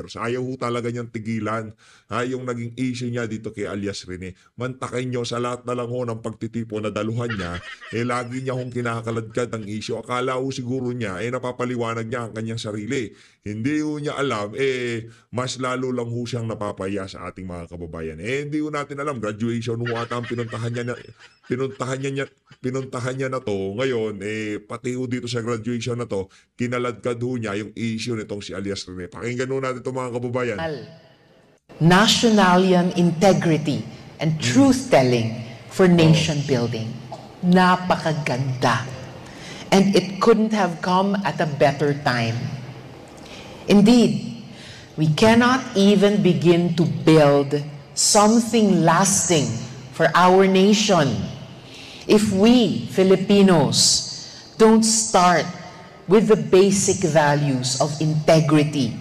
Contiveros. Ayaw ho talaga niyang tigilan yung naging issue niya dito kay alias Rene. Mantakay nyo sa lahat na lang ho ng pagtitipo na daluhan niya, lagi niya hong kinakaladkad ang issue. Akala ho siguro niya, napapaliwanag niya ang kanyang sarili. Hindi ho niya alam, mas lalo lang ho siyang napapaya sa ating mga kababayan. Hindi ho natin alam, graduation ho ata ang pinuntahan niya na to. Ngayon, pati ho dito sa graduation na to, kinaladkad ho niya yung issue nitong si alias Rene. Pakinggan ho natin ito mga kababayan. Nationalian integrity and truth-telling for nation building. Napakaganda. And it couldn't have come at a better time. Indeed, we cannot even begin to build something lasting for our nation if we, Filipinos, don't start with the basic values of integrity,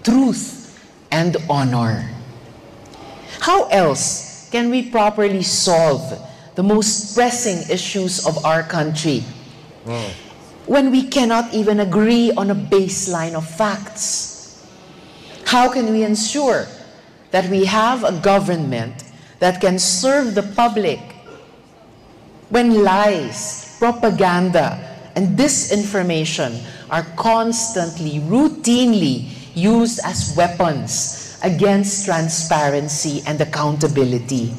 truth, and honor. How else can we properly solve the most pressing issues of our country when we cannot even agree on a baseline of facts? How can we ensure that we have a government that can serve the public when lies, propaganda, and disinformation are constantly, routinely used as weapons against transparency and accountability?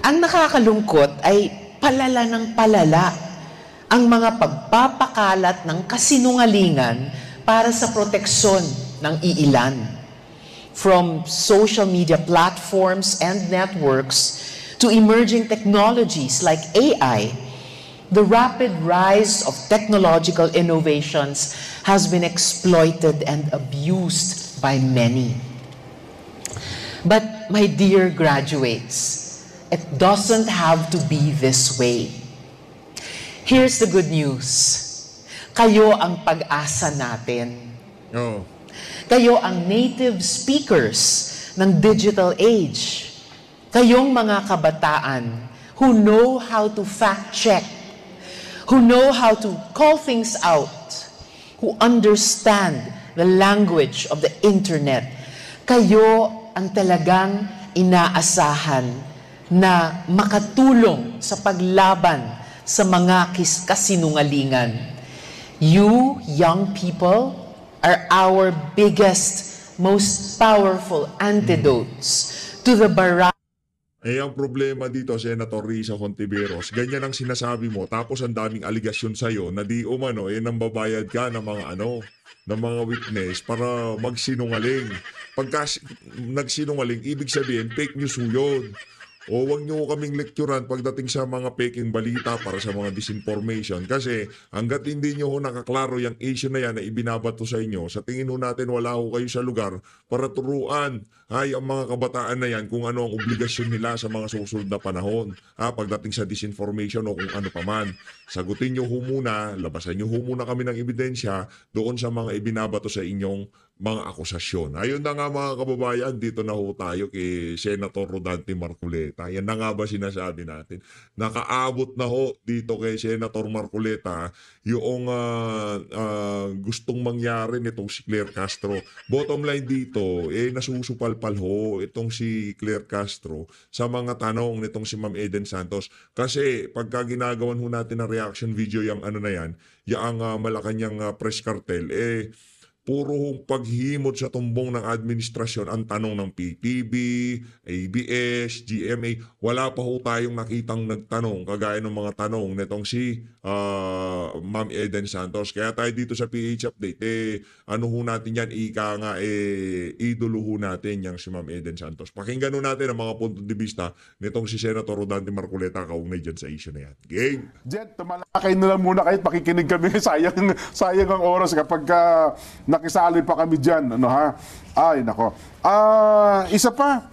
Ang nakakalungkot ay palala ng palala ang mga pagpapakalat ng kasinungalingan para sa proteksyon ng iilan. From social media platforms and networks to emerging technologies like AI, the rapid rise of technological innovations has been exploited and abused by many. But my dear graduates, it doesn't have to be this way. Here's the good news. Kayo ang pag-asa natin. Kayo ang native speakers ng digital age. Kayong mga kabataan who know how to fact-check, who know how to call things out, who understand the language of the internet. Kayo ang talagang inaasahan na makatulong sa paglaban sa mga kasinungalingan. You, young people, are our biggest, most powerful antidotes to the barrage. Ang problema dito, Senator Risa Contiveros, ganyan ang sinasabi mo, tapos ang daming aligasyon sa'yo na di umano, nambabayad ka ng mga ng mga witness para magsinungaling. Pagka nagsinungaling, ibig sabihin, fake news yun. O wag nyo kaming lecturean pagdating sa mga peking balita para sa mga disinformation. Kasi hanggat hindi nyo nakaklaro yung issue na yan na ibinabato sa inyo, sa tingin ho natin wala ho kayo sa lugar para turuan ang mga kabataan na yan kung ano ang obligasyon nila sa mga susunod na panahon. Pagdating sa disinformation o kung ano paman. Sagutin nyo ho muna, labasan nyo ho muna kami ng ebidensya doon sa mga ibinabato sa inyong mga akusasyon. Ayun na nga mga kababayan, dito na ho tayo kay Senator Rodante Marcoleta. Yan na nga ba sinasabi natin? Nakaabot na ho dito kay Senator Marcoleta yung gustong mangyari nitong si Claire Castro. Bottom line dito, nasusupalpal ho itong si Claire Castro sa mga tanong nitong si Ma'am Eden Santos. Kasi pagka ginagawan ho natin ng reaction video yung ano na yan, yung Malacanang press cartel, puro hong paghimod sa tumbong ng administrasyon ang tanong ng PTV, ABS, GMA. Wala pa ho tayong nakitang nagtanong kagaya ng mga tanong nitong si Ma'am Eden Santos. Kaya tayo dito sa PH Update, ano ho natin yan, idolo ho natin yung si Ma'am Eden Santos. Pakinggan ho natin ang mga punto de vista nitong si Senator Rodante Marcoleta kaugnay dyan sa issue na yan. Game! Jet, tumalakay na lang muna kahit pakikinig kami. Sayang ang oras kapag nakisali pa kami dyan. Ano ha? Ay, nako. Isa pa.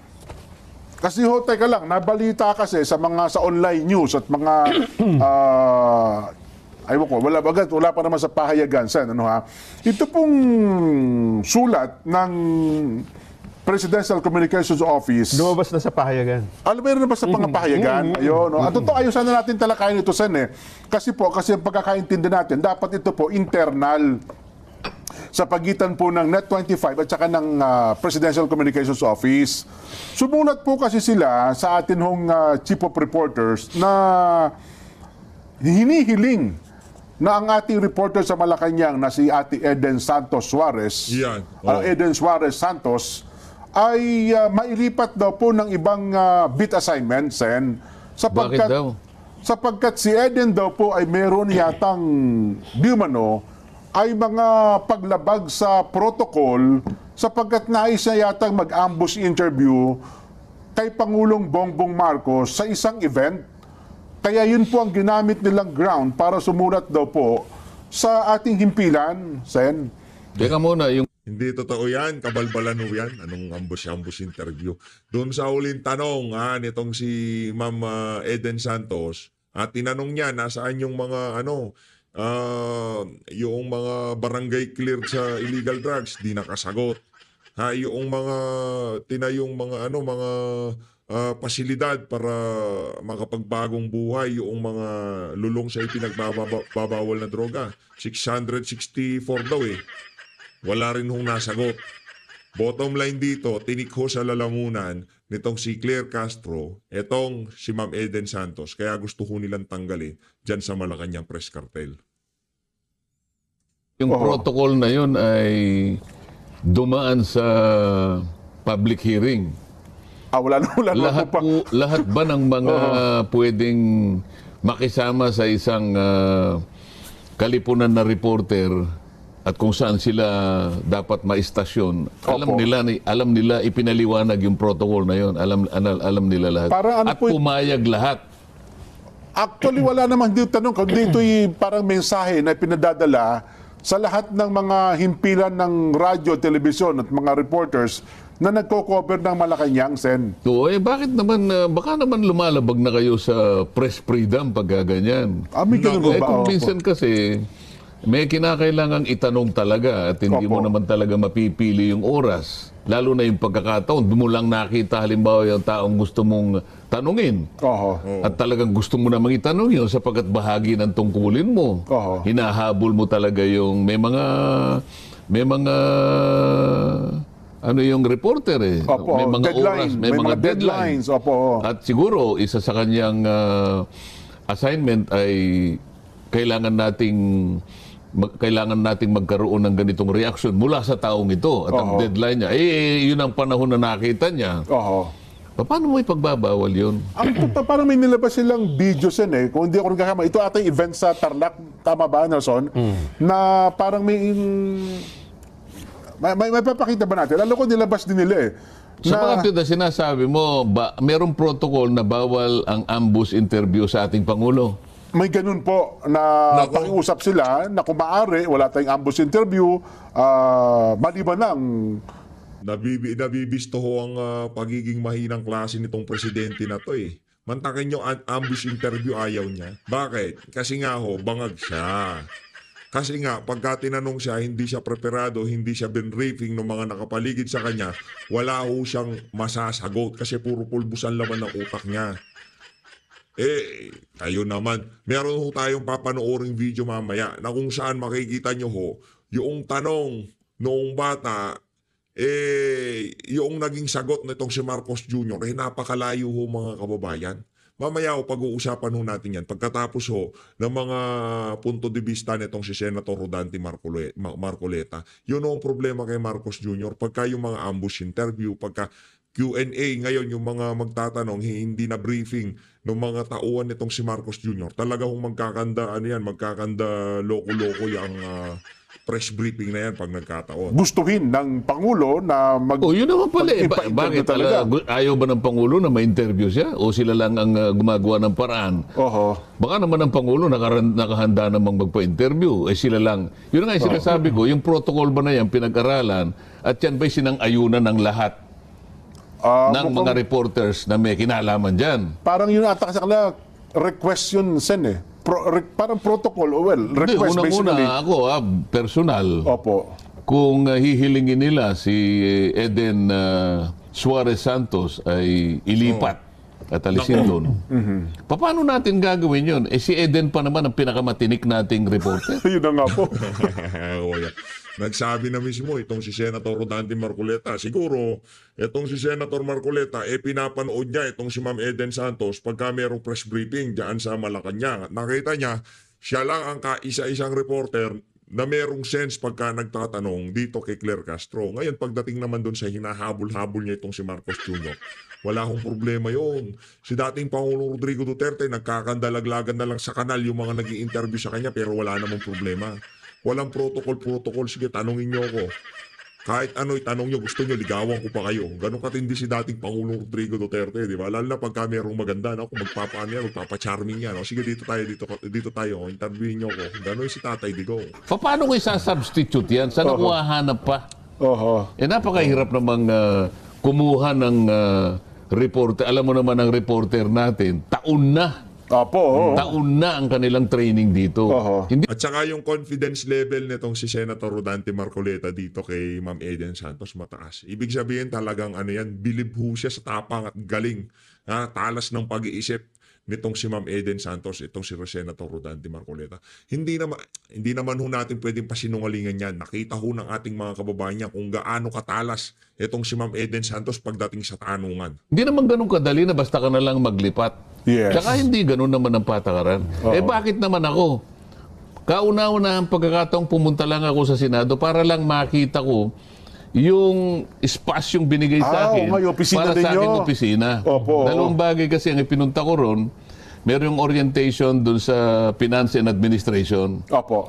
Kasi ho, teka lang, nabalita kasi sa online news at mga ayun ko, wala pa naman sa pahayagan. Ano ha? Ito pong sulat ng Presidential Communications Office. Lumabas na sa pahayagan. Meron na ba sa pahayagan? Ayun. At ito, ayun sana natin talakayin ito, Sen. Kasi ang pagkakaintindi natin, dapat ito po internal. sa pagitan po ng Net25 at saka ng Presidential Communications Office. Sumulat po kasi sila sa atin hong Chief of Reporters na hinihiling na ang ating reporter sa Malacanang na si Ate Eden Santos Suarez, Yan. Eden Suarez Santos, ay mailipat daw po ng ibang beat assignments, Bakit daw? sapagkat si Eden daw po ay meron yatang di umano ay mga paglabag sa protocol sapagkat nais niya yatang mag-ambush interview kay Pangulong Bongbong Marcos sa isang event. Kaya yun po ang ginamit nilang ground para sumulat daw po sa ating himpilan, Sen. Teka muna, yung Hindi totoo yan, kabalbalan ho yan. Anong ambush interview? Doon sa huling tanong nitong si Ma'am Eden Santos, tinanong niya nasaan yung mga yung mga barangay cleared sa illegal drugs, di nakasagot. Yung mga tinayong mga pasilidad para makapagbagong buhay yung mga lulong sa ipinagbabawal na droga. 664 daw eh. Wala rin hong nasagot. Bottom line dito, tinikho sa lalamunan nitong si Claire Castro, etong si Ma'am Eden Santos. Kaya gusto ko nilang tanggalin dyan sa Malacanang Press Cartel. yung protocol na yun ay dumaan sa public hearing. Wala na Lahat, po pa. lahat ba ng mga pwedeng makisama sa isang kalipunan na reporter at kung saan sila dapat maistasyon, alam nila ipinaliwanag yung protocol na yun. Alam nila lahat. Parang at pumayag lahat. Actually, wala namang dito tanong. Kundi ito'y parang mensahe na pinadadala sa lahat ng mga himpilan ng radyo, telebisyon at mga reporters na nagko-cover ng Malacanang, Sen. So, bakit naman, baka naman lumalabag na kayo sa press freedom pag ganyan. May ganun ba? Kung minsan kasi, may kinakailangang itanong talaga at hindi mo naman talaga mapipili yung oras. Lalo na yung pagkakataon, doon mo lang nakita halimbawa yung taong gusto mong tanungin. At talagang gusto mo namang itanong yun sapagkat bahagi ng tungkulin mo. Hinahabol mo talaga yung may mga yung reporter eh. May mga oras, may mga deadlines. At siguro isa sa kanyang assignment ay kailangan nating magkaroon ng ganitong reaction mula sa taong ito. At ang deadline niya, yun ang panahon na nakita niya. Paano mo ipagbabawal yun? Parang may nilabas silang videos yan eh. Kung hindi ako nagkakama, ito ata yung event sa Tarlac, tama ba, Nelson? Na parang may papakita ba natin? Alam ko nilabas din nila eh. Sa mga tida, sinasabi mo, merong protocol na bawal ang ambush interview sa ating Pangulo? May ganun po na pakiusap sila na kung maaari, wala tayong ambush interview, maliban lang. Nabibisto ho ang pagiging mahinang klase nitong presidente na to eh. Mantakin nyo ambush interview, ayaw niya. Bakit? Kasi nga ho, bangag siya. Kasi nga, pagka tinanong siya, hindi siya preparado, hindi siya binriefing ng mga nakapaligid sa kanya, wala ho siyang masasagot kasi puro pulbusan laman ng utak niya. Kayo naman, meron ho tayong papanooring video mamaya na kung saan makikita nyo ho, yung tanong noong bata, yung naging sagot nitong si Marcos Jr., napakalayo ho mga kababayan. Mamaya ho, pag-uusapan ho natin yan. Pagkatapos ho ng mga punto de vista nitong si Senator Rodante Marcoleta, yun ho ang problema kay Marcos Jr. Pagka yung mga ambush interview, pagka Q&A ngayon, yung mga magtatanong, hindi na briefing ng mga tauhan nitong si Marcos Jr. Talaga hong magkakanda loko-loko yung press briefing na yan pag nagkataon. Gustuhin ng Pangulo na yun naman pala eh. Bakit talaga? Ayaw ba ng Pangulo na ma-interview siya? O sila lang ang gumagawa ng paraan? Baka naman ang Pangulo nakahanda namang magpa-interview. Sila lang. Yun nga yung sinasabi ko, yung protocol ba na yan pinag-aralan at yan ba'y sinang-ayunan ng lahat ng mga reporters na may kinalaman dyan? Parang yun ata kasi kanila request yun, Sen eh. Parang protocol, request basically. Unang-una ako, personal. Kung hihilingin nila si Eden Suarez Santos ay ilipat at alisin doon. Paano natin gagawin yun? Si Eden pa naman ang pinakamatinik nating reporter. Yun na nga po. Oo, yan. Nagsabi na mismo itong si Senator Rodante Marcoleta. Siguro, itong si Senator Marcoleta, pinapanood niya itong si Ma'am Eden Santos pagka mayroong press briefing dyan sa Malacanang. At nakita niya, siya lang ang kaisa-isang reporter na merong sense pagka nagtatanong dito kay Claire Castro. Ngayon, pagdating naman doon sa hinahabol-habol niya itong si Marcos Jr., wala akong problema yon. Si dating Pangulong Rodrigo Duterte, nagkakandalaglagan na lang sa kanal yung mga nag-i-interview sa kanya pero wala namang problema. Walang protocol. Sige, tanongin niyo ako. Kahit ano itanong niyo, gusto niyo, ligawan ko pa kayo. Ganon katindi si dating Pangulong Rodrigo Duterte, di ba? Lalo na pagka mayroong maganda, no? Kung magpapa-charming yan. No? Sige, dito tayo, interviewin niyo ako. Ganon si Tatay Digong. Paano ko isa-substitute yan? Saan ako hahanap pa? Napakahirap namang kumuha ng reporter. Alam mo naman ang reporter natin, taon na ang kanilang training dito. At saka yung confidence level nitong si Senator Rodante Marcoleta dito kay Ma'am Eden Santos mataas. Ibig sabihin talagang bilib ho siya sa tapang at galing. Talas ng pag-iisip nitong si Ma'am Eden Santos, itong si Senator Rodante Marcoleta. Hindi naman ho natin pwedeng pasinungalingan yan. Nakita ho ng ating mga kababayan niya kung gaano katalas itong si Ma'am Eden Santos pagdating sa tanungan. Hindi naman ganun kadali na basta ka na lang maglipat. Yes. Tsaka hindi ganun naman ang patakaran. Bakit naman ako? Kauna-una ang pagkakataong pumunta lang ako sa Senado para lang makita ko yung espasyong binigay sa akin para sa aking opisina. Dalawang bagay kasi ang ipinunta ko ron. Merong orientation dun sa Finance and Administration.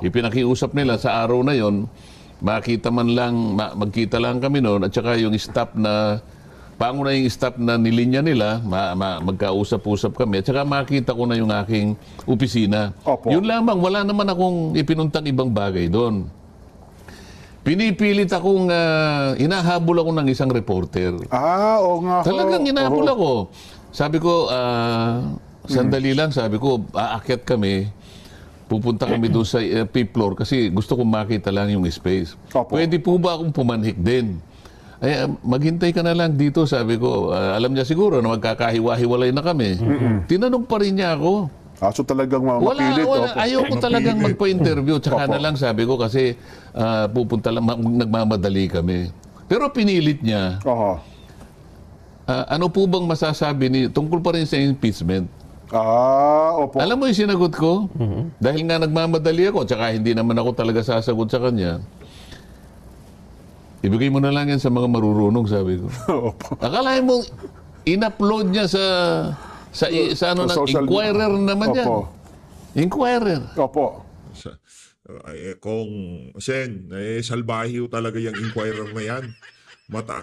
Ipinakiusap nila sa araw na yon, magkita lang kami noon at saka yung staff na pangunahing staff na nilinya nila, magkausap-usap kami at saka makita ko na yung aking opisina. Yun lamang, wala naman akong ipinuntang ibang bagay doon. Pinipilit akong, hinahabol ako ng isang reporter. Oo nga. Talagang hinahabol ako. Sabi ko, sandali lang, sabi ko, aakyat kami, pupunta kami doon sa fifth floor kasi gusto kong makita lang yung space. Pwede po ba akong pumanhik din? Ay, maghintay ka na lang dito, sabi ko. Alam niya siguro na magkakahiwa-hiwalay na kami. Tinanong pa rin niya ako. So talagang mapilit. Ayaw ko talagang magpa-interview. Tsaka na lang sabi ko kasi pupunta lang, nagmamadali kami. Pero pinilit niya. Ano po bang masasabi tungkol pa rin sa impeachment? Alam mo yung sinagot ko? Dahil nga nagmamadali ako, tsaka hindi naman ako talaga sasagot sa kanya. Ibigay mo na lang yan sa mga marurunong, sabi ko. Akalain mo, in-upload niya sa Inquirer naman yan. Inquirer. Kung Sen, salbahiw talaga yung Inquirer na yan.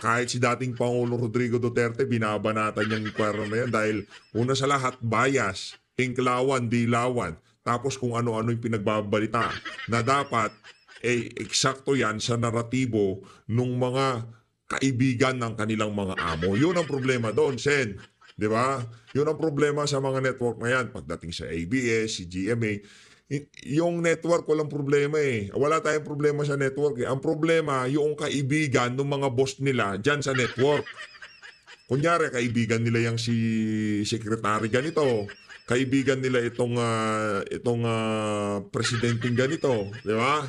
Kahit si dating Pangulong Rodrigo Duterte, binabanatan yung Inquirer na yan dahil una sa lahat, bias, tinklawan, dilawan, tapos kung ano-ano yung pinagbabalita na dapat eksakto yan sa naratibo ng mga kaibigan ng kanilang mga amo. Yun ang problema doon, Sen. Di ba? Yun ang problema sa mga network na yan. Pagdating sa ABS, si GMA, yung network walang problema eh. Wala tayong problema sa network eh. Ang problema, yung kaibigan ng mga boss nila dyan sa network. Kunyari, kaibigan nila yung si secretary ganito. Kaibigan nila itong presidenting ganito. Di ba?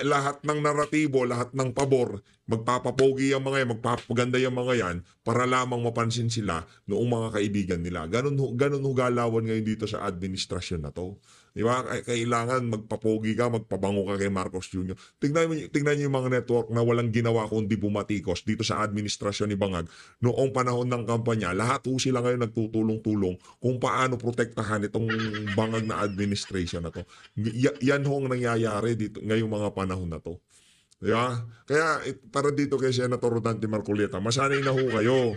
Lahat ng naratibo, lahat ng pabor, magpapapogi yung mga yan, magpapaganda yung mga yan para lamang mapansin sila noong mga kaibigan nila. Ganun galawan ngayon dito sa administrasyon na to. Di ba? Kailangan magpapogi ka, magpabango ka kay Marcos Jr. Tingnan niyo yung mga network na walang ginawa kundi bumatikos dito sa administrasyon ni Bangag. Noong panahon ng kampanya, lahat po sila ngayon nagtutulong-tulong kung paano protektahan itong Bangag na administration na to. Yan ho ang nangyayari dito ngayong mga panahon na to. Diba? Kaya para dito kay Senator Rodante Marcoleta, masanay na ho kayo.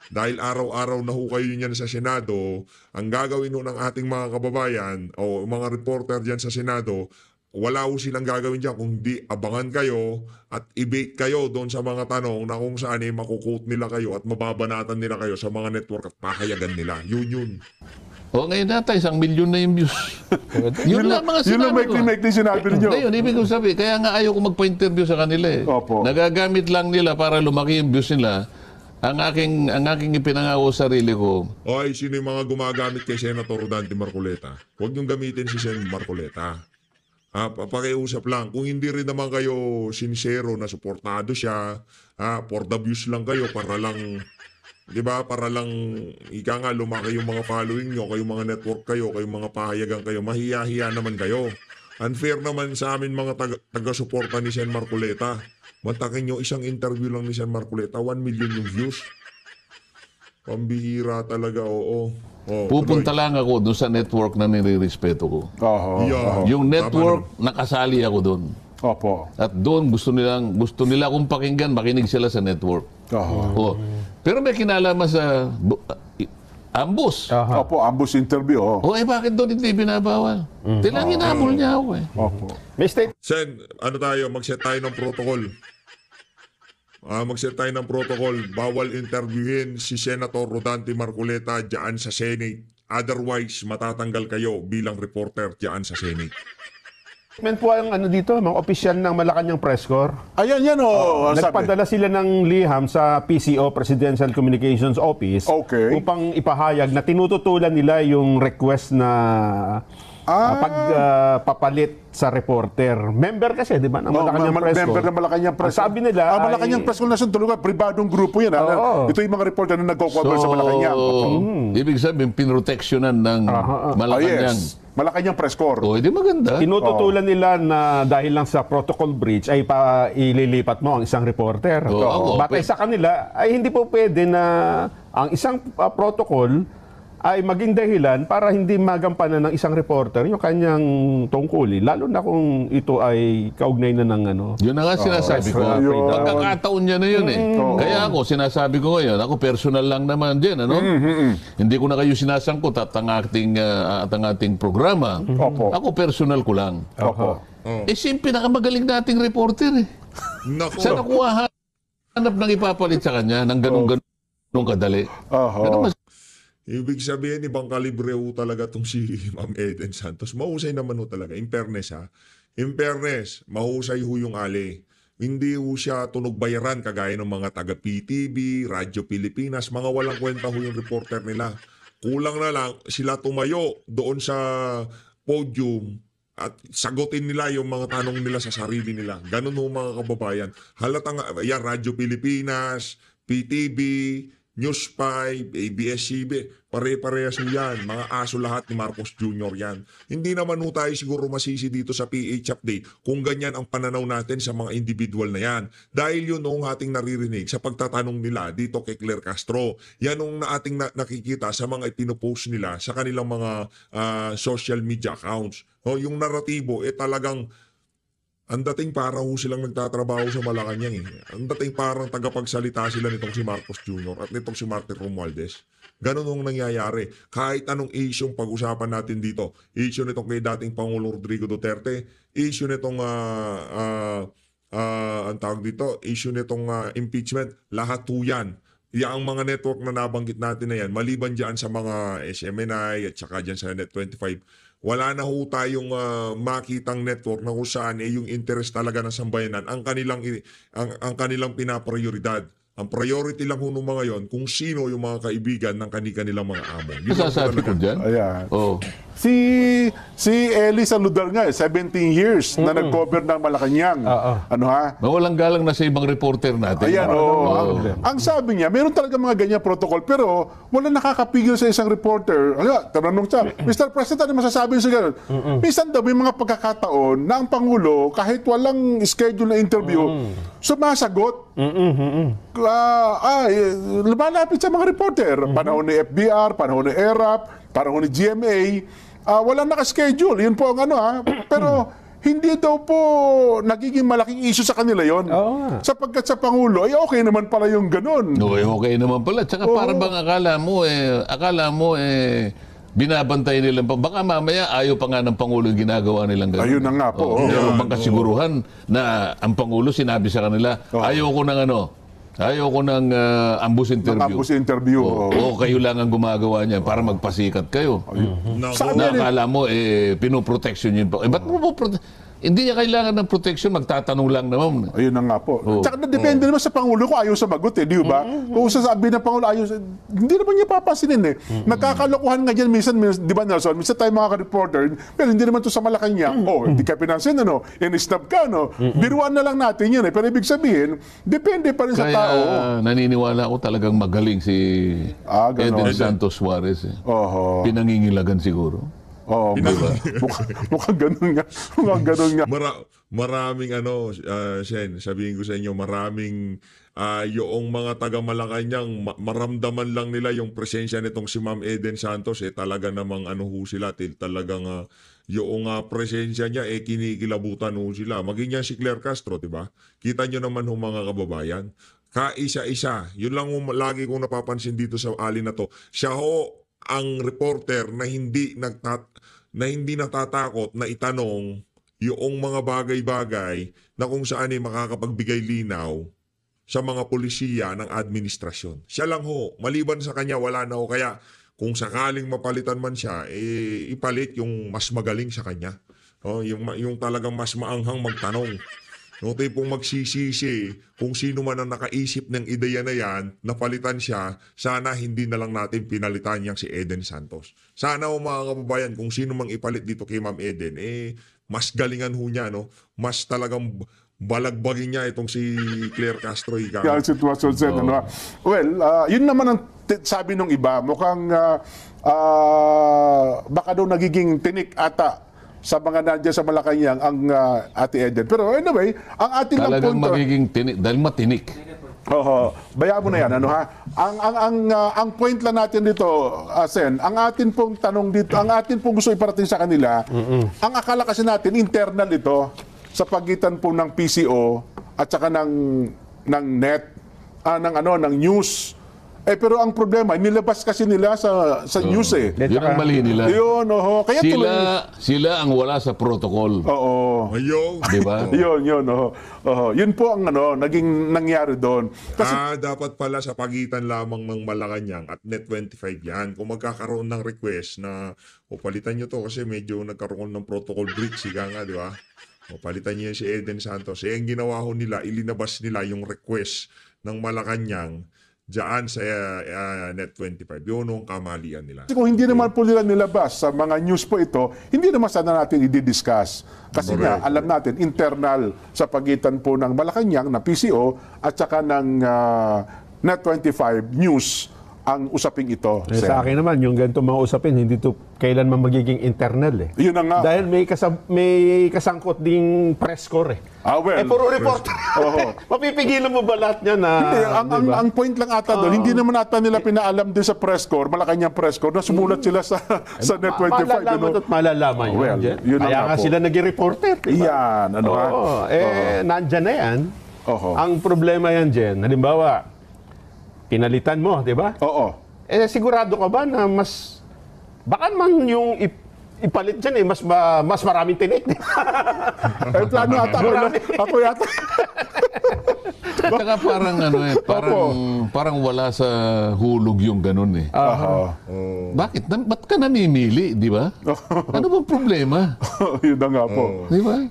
Dahil araw-araw na ho kayo niyan sa Senado, ang gagawin ho ng ating mga kababayan o mga reporter diyan sa Senado, wala ho silang gagawin diyan kung di abangan kayo at i-bait kayo doon sa mga tanong na kung saan makukote nila kayo at mababanatan nila kayo sa mga network at pahayagan nila. Yun. Ngayon nata, 1 milyon na yung views. Yun lang mga Yun lang sinabi ko. may sinabi ninyo. Ngayon, ibig kong sabi, kaya nga ayaw ko magpa-interview sa kanila eh. Nagagamit lang nila para lumaki yung views nila. ang aking ipinangako sa sarili ko, Oy, sino yung mga gumagamit kay Senator Dante Marcoleta? Huwag niyong gamitin si Sen Marcoleta. Pakiusap lang. Kung hindi rin naman kayo sincero na suportado siya, for the views lang kayo para lang, di ba, para lang, ika nga, lumaki yung mga following nyo, kayong mga network kayo, kayong mga pahayagan kayo, mahiya-hiya naman kayo. Unfair naman sa amin mga taga-suporta ni Sen Marcoleta. Matakin nyo, isang interview lang ni Sen Marcoleta, 1 million yung views. Pambihira talaga, oo. pupunta lang ako doon sa network na nire-respeto ko. Yeah. Yung network, nakasali ako doon. Opo. At doon gusto nila akong pakinggan, makinig sila sa network. Oh. Pero may kinalaman sa ambus. Opo, ambus interview. Bakit doon hindi binabawal? Tilang hinabol niya ako Opo. Sen, mag-set tayo ng protocol. Mag-set tayo ng protocol. Bawal interviewin si Senator Rodante Marcoleta dyan sa Senate. Otherwise, matatanggal kayo bilang reporter dyan sa Senate. Po ang dito, mga opisyal ng Malacanang Press Corps. Ayan, yan Nagpadala sila ng liham sa PCO, Presidential Communications Office, upang ipahayag na tinututulan nila yung request na pagpapalit sa reporter. Member kasi, di ba, ng Malacanang Press Corps. Member ng Malacanang Press Corps. Sabi nila Malacanang Press Corps na tulungan, pribadong grupo yan. Ito yung mga reporter na nagko-cover sa Malacanang. Ibig sabihin, pinroteksyonan ng Malacanang. Malacanang Press Corps. Hindi maganda. Tinututulan nila na dahil lang sa protocol breach ay ililipat mo ang isang reporter. Batay sa kanila ay hindi po pwede na ang isang protocol ay maging dahilan para hindi magampanan ng isang reporter yung kanyang tungkulin, lalo na kung ito ay kaugnay na ng Yun na nga sinasabi ko. Pagkakataon niya na yun Kaya ako, sinasabi ko ngayon, ako personal lang naman din, Hindi ko na kayo sinasangkot at ang ating programa. Ako personal ko lang. Siyang pinakamagaling nating reporter Saan ako hanap ng ipapalit sa kanya ng ganun kadali? Ibig sabihin, ibang kalibre talaga itong si Ma'am Eden Santos. Mahusay naman talaga. In fairness, In fairness, mahusay yung ali. Hindi siya tunog bayaran kagaya ng mga taga-PTV, Radyo Pilipinas. Mga walang kwenta yung reporter nila. Kulang na lang, sila tumayo doon sa podium at sagutin nila yung mga tanong nila sa sarili nila. Ganun mga kababayan. Halatang, Radyo Pilipinas, PTV, News 5, ABS-CBN, pare-parehas yan. Mga aso lahat ni Marcos Jr. yan. Hindi naman tayo siguro masisi dito sa PH Update kung ganyan ang pananaw natin sa mga individual na yan. Dahil yun noong ating naririnig sa pagtatanong nila dito kay Claire Castro. Yan ang ating nakikita sa mga ipinopost nila sa kanilang mga social media accounts. Yung naratibo, talagang ang dating parang silang nagtatrabaho sa Malacanang Ang dating parang tagapagsalita sila nitong si Marcos Jr. at nitong si Martin Romualdez. Ganun ang nangyayari. Kahit anong issue pag-usapan natin dito. Issue nitong kay dating Pangulong Rodrigo Duterte. Issue nitong ang tawag dito, issue nitong impeachment. Lahat yan. Ang mga network na nabanggit natin na yan, maliban dyan sa mga SMNI at saka dyan sa Net25, wala na tayong makitang network na kung saan yung interest talaga ng sambayanan ang kanilang pinaprioridad. Ang priority lang ng mga yon kung sino yung mga kaibigan ng kanilang mga amo. Masasabi ko dyan? Ayan. Si Eli Saludar nga, 17 years na nag-cover ng Malacanang. Mawalang galang na sa ibang reporter natin. Ayan, ang sabi niya, meron talaga mga ganyan protocol, pero wala nakakapigil sa isang reporter. Tanong siya, Mr. President, ano masasabi niyo sa gano'n? Minsan daw, may mga pagkakataon na ang Pangulo, kahit walang schedule na interview, sumasagot. Lumalapit sa mga reporter. Panahon ni FBR, panahon ni ERAP, panahon ni GMA, walang nakaschedule. Yun po ang pero hindi daw po nagiging malaking issue sa kanila yon. Sapagkat sa Pangulo, okay naman pala yung ganun. Okay naman pala. Tsaka para bang akala mo binabantay nila pa. Baka mamaya ayaw pa nga ng Pangulo yung ginagawa nilang ganun. Ayun na nga po. Meron bang kasiguruhan na ang Pangulo sinabi sa kanila, ayaw ko ng ambus interview. Kayo lang ang gumagawa niya para magpasikat kayo. Nakakala mo, pinoprotection yun. Ba't mo Hindi niya kailangan ng protection, magtatanong lang naman. Ayun na nga po. Oo. Tsaka depende naman sa Pangulo kung ayaw sumagot di ba? Kung sasabihin ng Pangulo ayaw, hindi naman niya papansinin Nagkakalokohan nga dyan minsan, di ba Nelson? Minsan tayo mga ka-reporter, pero hindi naman to sa Malacanang. Hindi ka pinansin, in-snub ka, Biruan na lang natin yun Pero ibig sabihin, depende pa rin sa Kaya tao. naniniwala ako talagang magaling si ganon. Eden Santos Suarez. Oho. Pinangingilagan siguro. Oo, mukhang ganun nga. Mukhang ganun nga. Maraming Sen, sabihin ko sa inyo, maraming yung mga taga Malacanang maramdaman lang nila yung presensya nitong si Ma'am Eden Santos talaga namang sila talagang yung presensya niya kinikilabutan sila. Maging yan si Claire Castro, 'di ba? Kita niyo naman mga kababayan, kaisa-isa. Yun lang lagi kong napapansin dito sa ali na to. Siya ang reporter na hindi natatakot na itanong yung mga bagay-bagay na kung saan makakapagbigay linaw sa mga polisiya ng administrasyon. Siya lang maliban sa kanya wala na kaya kung sakaling mapalitan man siya ipalit yung mas magaling sa kanya. Yung talagang mas maanghang magtanong. Yung tipong magsisisi kung sino man ang nakaisip ng ideya na yan, napalitan siya, sana hindi na lang natin pinalitan yang si Eden Santos. Sana mga kababayan, kung sino mang ipalit dito kay Ma'am Eden, mas galingan niya, Mas talagang balagbagin niya itong si Claire Castro. Yan sitwasyon Sen. Well, yun naman ang sabi ng iba. Mukhang baka daw nagiging tinik ata sa mga nandiyan sa Malacanang ang Ate Eden. Pero anyway, ang atin lang Talagang punto... magiging tinik, dahil matinik. Bayaan mo na yan, ang point lang natin dito, Sen, ang atin pong tanong dito, ang atin pong gusto iparating sa kanila, ang akala kasi natin, internal ito, sa pagitan po ng PCO at saka ng net, ng news. Pero ang problema, nilabas kasi nila sa news Yun ang mali nila. Yun, Kaya Sila ang wala sa protocol. Oo. Ayun. Di ba? Yun. Yun po ang naging nangyari doon. Kasi, dapat pala sa pagitan lamang ng Malacanang at Net25 yan. Kung magkakaroon ng request na palitan nyo to kasi medyo nagkaroon ng protocol breach, di ba? Palitan niyo si Eden Santos. Ang ginawa nila, ilinabas nila yung request ng Malacanang diyan sa Net25. Yun ang kamalian nila. kung hindi naman po nila nilabas sa mga news po ito, hindi naman sana natin i-discuss. Kasi nga, alam natin, internal sa pagitan po ng Malacanang na PCO at saka ng Net25 News ang usaping ito. Sa akin naman, yung ganito mga usapin, hindi to kailanman magiging internal Yun na nga. Dahil may kasangkot ding press corps puro reporter. Mapipigilan mo ba lahat niya na... Hindi, ang point lang ata doon, hindi naman ata nila pinaalam din sa press corps, Malacanang press corps, na sumulat sila sa Net25. Malalaman yun. Kaya nga sila naging reporter. Yan. Nandyan na yan. Ang problema yan dyan, halimbawa, pinalitan mo, di ba? Oo. Sigurado ka ba na baka man yung ipalit dyan mas maraming tinik. Plano ata ako yata. Saka parang wala sa hulog yung ganun Bakit? Ba't ka namimili, di ba? Ano bang problema? Yun na nga po. Di ba?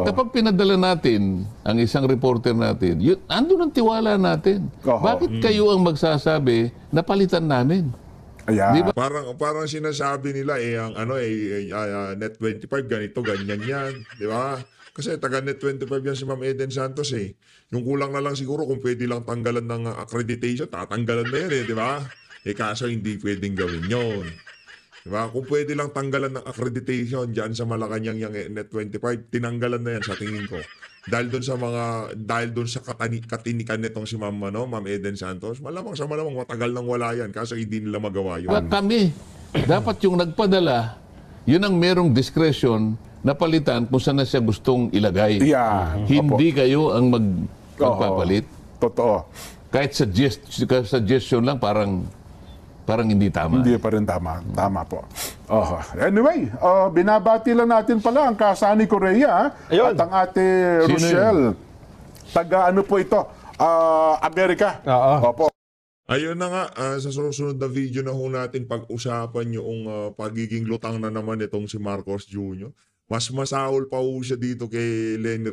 Kapag pinadala natin ang isang reporter natin, andun ang tiwala natin. Bakit kayo ang magsasabi na palitan namin? Ayan. Di ba? Parang sinasabi nila ang Net25 ganito, ganyan yan, di ba? Kasi taga Net25 yan si Ma'am Eden Santos Yung kulang na lang siguro kung pwede lang tanggalan ng accreditation, tatanggalan na yan di ba? Kaso hindi pwedeng gawin yon. Di ba? Kung pwede lang tanggalan ng accreditation dyan sa Malacanang yung Net25, tinanggalan na yan sa tingin ko. Dahil doon sa katinikan nitong si Ma'am Eden Santos, malamang matagal nang wala yan kaso hindi nila magawa yun. Kami, dapat yung nagpadala, yun ang merong discretion na palitan kung saan na siya gustong ilagay. Hindi kayo ang magpapalit. Totoo. Kahit suggestion lang, parang hindi tama. Hindi pa rin tama. Tama po. Anyway, binabati lang natin pala ang kasani Korea at ang ate Rochelle. Taga ano po ito? Amerika. Opo. Ayun na nga, sa susunod na video na natin pag-usapan yung pagiging lutang na naman itong si Marcos Jr. Mas masahol pa ho siya dito kay Lenny